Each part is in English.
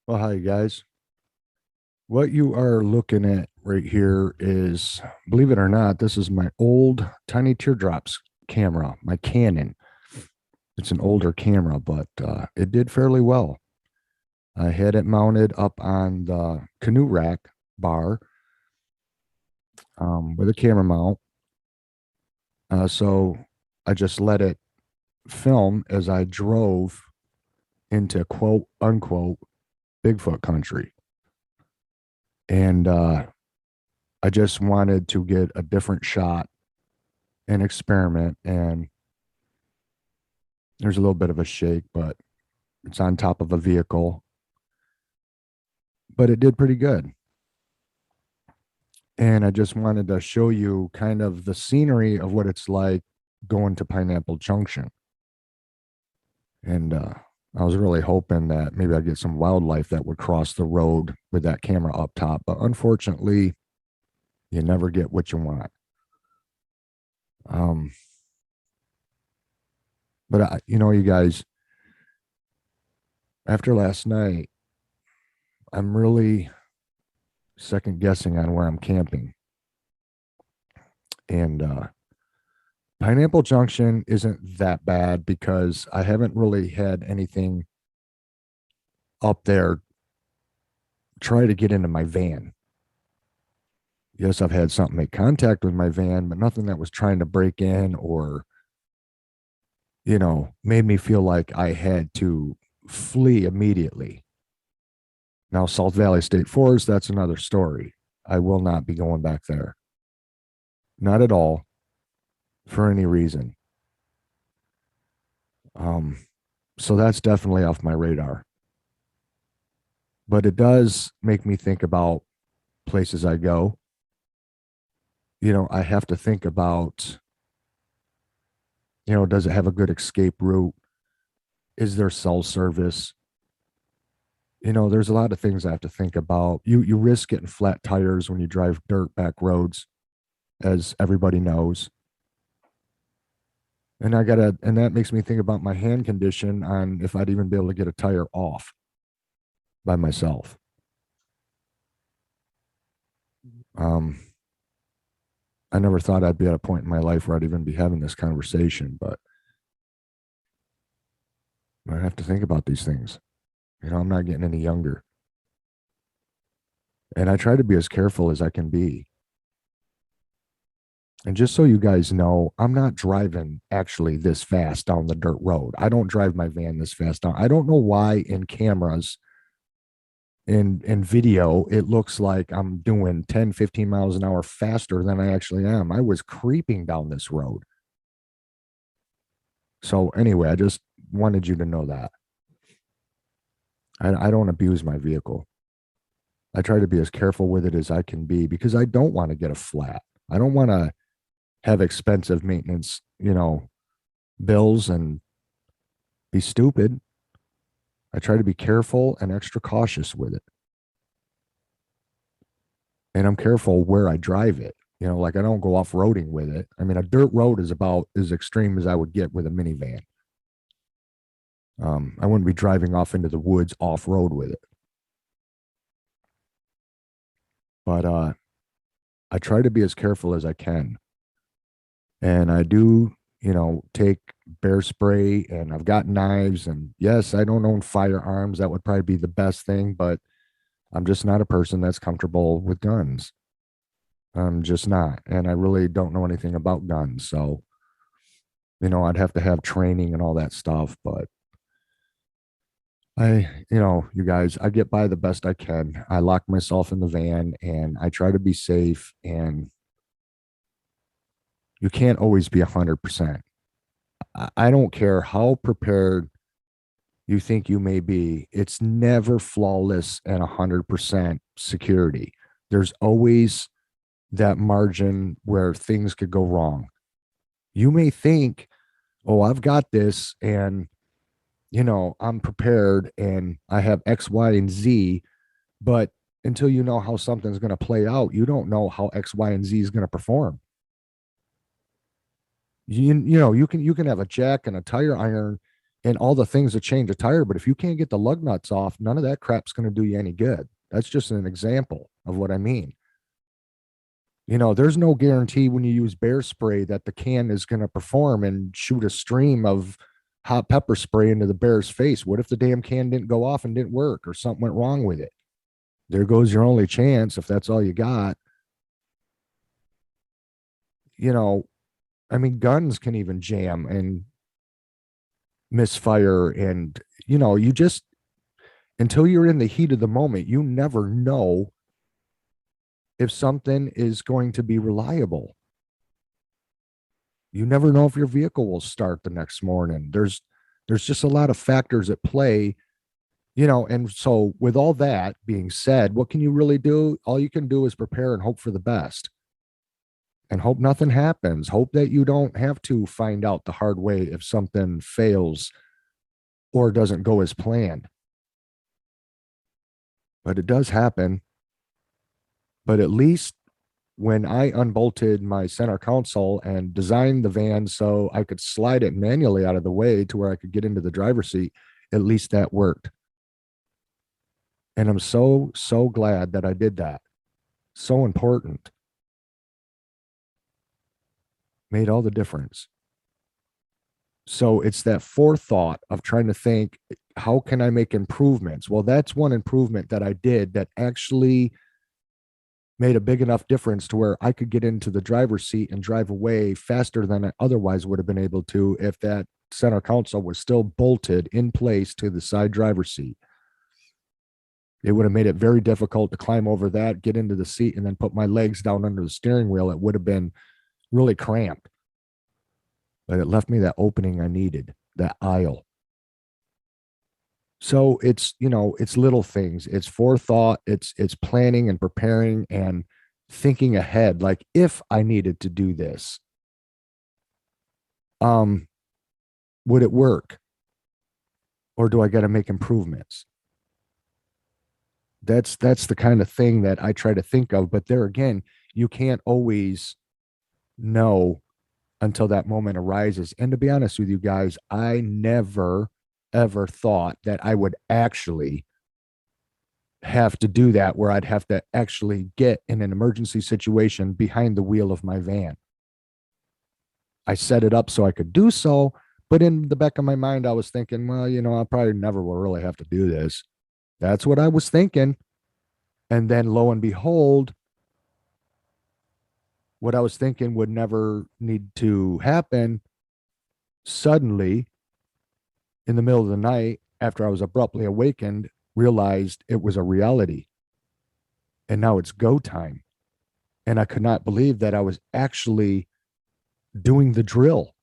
Well, hi guys. What you are looking at right here is, believe it or not, this is my old tiny teardrops camera, my Canon. It's an older camera, but it did fairly well. I had it mounted up on the canoe rack bar with a camera mount. So I just let it film as I drove into quote unquote Bigfoot country. And I just wanted to get a different shot and experiment. And there's a little bit of a shake, but it's on top of a vehicle. But it did pretty good. And I just wanted to show you kind of the scenery of what it's like going to Pineapple Junction. And I was really hoping that maybe I'd get some wildlife that would cross the road with that camera up top. But unfortunately, you never get what you want. Um, but you guys, after last night, I'm really second guessing on where I'm camping. And Pineapple Junction isn't that bad because I haven't really had anything up there try to get into my van. Yes, I've had something make contact with my van, but nothing that was trying to break in or, made me feel like I had to flee immediately. Now, Salt Valley State Forest, that's another story. I will not be going back there. Not at all, for any reason. So that's definitely off my radar. But it does make me think about places I go. I have to think about, does it have a good escape route? Is there cell service? There's a lot of things I have to think about. You risk getting flat tires when you drive dirt back roads, as everybody knows. And that makes me think about my hand condition on if I'd even be able to get a tire off by myself. Um, I never thought I'd be at a point in my life where I'd even be having this conversation, but I have to think about these things. I'm not getting any younger. And I try to be as careful as I can be. And just so you guys know, I'm not driving actually this fast down the dirt road. I don't drive my van this fast down. I don't know why in cameras in video it looks like I'm doing 10, 15 miles an hour faster than I actually am. I was creeping down this road. So anyway, I just wanted you to know that. I don't abuse my vehicle. I try to be as careful with it as I can be because I don't want to get a flat. I don't want to have expensive maintenance, bills and be stupid. I try to be careful and extra cautious with it. And I'm careful where I drive it. Like I don't go off roading with it. I mean, a dirt road is about as extreme as I would get with a minivan. I wouldn't be driving off into the woods off road with it. But I try to be as careful as I can. And I do, take bear spray and I've got knives. And yes, I don't own firearms. That would probably be the best thing, but I'm just not a person that's comfortable with guns. I'm just not. And I really don't know anything about guns. So, I'd have to have training and all that stuff. But you guys, I get by the best I can. I lock myself in the van and I try to be safe. And you can't always be 100%. I don't care how prepared you think you may be, it's never flawless and 100% security. There's always that margin where things could go wrong. You may think, oh, I've got this and, I'm prepared and I have X, Y, and Z. But until you know how something's going to play out, you don't know how X, Y, and Z is going to perform. You can have a jack and a tire iron and all the things that change a tire. But if you can't get the lug nuts off, none of that crap's going to do you any good. That's just an example of what I mean. There's no guarantee when you use bear spray that the can is going to perform and shoot a stream of hot pepper spray into the bear's face. What if the damn can didn't go off and didn't work or something went wrong with it? There goes your only chance if that's all you got. You know, I mean, guns can even jam and misfire. And, you just, until you're in the heat of the moment, you never know if something is going to be reliable. You never know if your vehicle will start the next morning. There's just a lot of factors at play, and so with all that being said, what can you really do? All you can do is prepare and hope for the best and hope nothing happens. Hope that you don't have to find out the hard way if something fails or doesn't go as planned. But it does happen. But at least when I unbolted my center console and designed the van so I could slide it manually out of the way to where I could get into the driver's seat, at least that worked. And I'm so, so glad that I did that. So important. Made all the difference. So it's that forethought of trying to think, how can I make improvements? Well, that's one improvement that I did that actually made a big enough difference to where I could get into the driver's seat and drive away faster than I otherwise would have been able to if that center console was still bolted in place to the side driver's seat. It would have made it very difficult to climb over that, get into the seat, and then put my legs down under the steering wheel. It would have been really cramped. But it left me that opening I needed, that aisle. So it's little things. It's forethought, it's planning and preparing and thinking ahead. Like, if I needed to do this, would it work? Or do I got to make improvements? That's the kind of thing that I try to think of. But there again, you can't always know until that moment arises. And to be honest with you guys, I never ever thought that I would actually have to do that, where I'd have to actually get in an emergency situation behind the wheel of my van. I set it up so I could do so, but in the back of my mind, I was thinking, well, I probably never will really have to do this. That's what I was thinking. And then lo and behold, what I was thinking would never need to happen suddenly in the middle of the night, after I was abruptly awakened, realized it was a reality. And now it's go time. And I could not believe that I was actually doing the drill.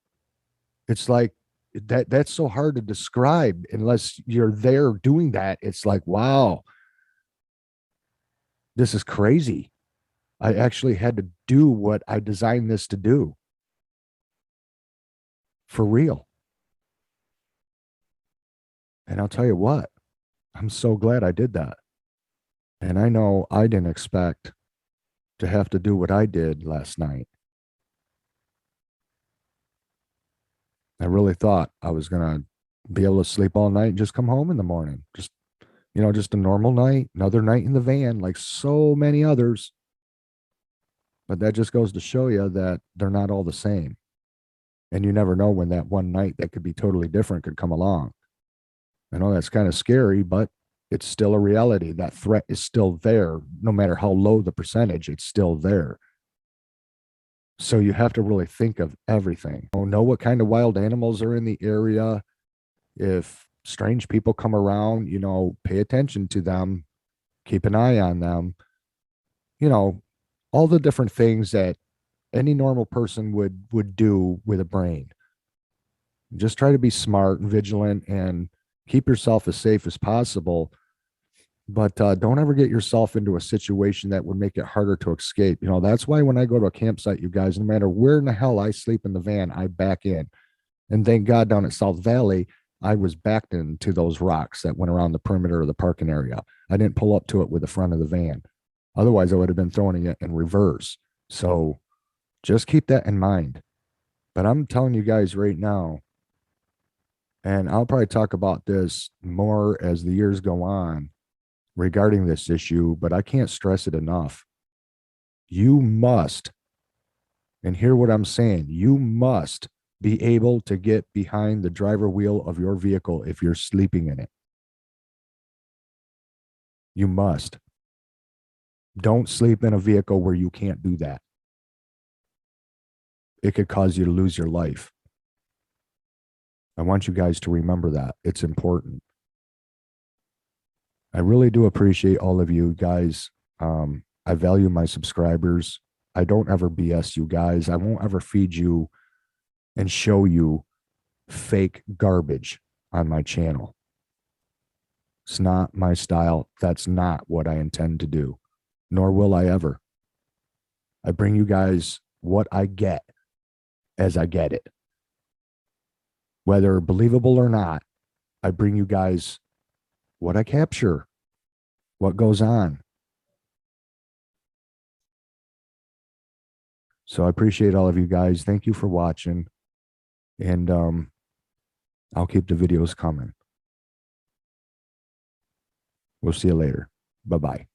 It's like that's so hard to describe unless you're there doing that. It's like, wow, this is crazy. I actually had to do what I designed this to do for real. And I'll tell you what, I'm so glad I did that. And I know I didn't expect to have to do what I did last night. I really thought I was going to be able to sleep all night and just come home in the morning. Just a normal night, another night in the van, like so many others. But that just goes to show you that they're not all the same. And you never know when that one night that could be totally different could come along. I know that's kind of scary, but it's still a reality. That threat is still there. No matter how low the percentage, it's still there. So you have to really think of everything. Know what kind of wild animals are in the area. If strange people come around, pay attention to them, keep an eye on them. All the different things that any normal person would do with a brain. Just try to be smart and vigilant and keep yourself as safe as possible. But don't ever get yourself into a situation that would make it harder to escape. That's why when I go to a campsite, you guys, no matter where in the hell I sleep in the van, I back in. And thank God down at South Valley, I was backed into those rocks that went around the perimeter of the parking area. I didn't pull up to it with the front of the van. Otherwise, I would have been throwing it in reverse. So just keep that in mind. But I'm telling you guys right now, And I'll probably talk about this more as the years go on regarding this issue, but I can't stress it enough. You must, and hear what I'm saying, you must be able to get behind the driver wheel of your vehicle if you're sleeping in it. You must. Don't sleep in a vehicle where you can't do that. It could cause you to lose your life. I want you guys to remember that. It's important. I really do appreciate all of you guys. I value my subscribers. I don't ever BS you guys. I won't ever feed you and show you fake garbage on my channel. It's not my style. That's not what I intend to do, nor will I ever. I bring you guys what I get as I get it. Whether believable or not, I bring you guys what I capture, what goes on. So I appreciate all of you guys. Thank you for watching. And I'll keep the videos coming. We'll see you later. Bye-bye.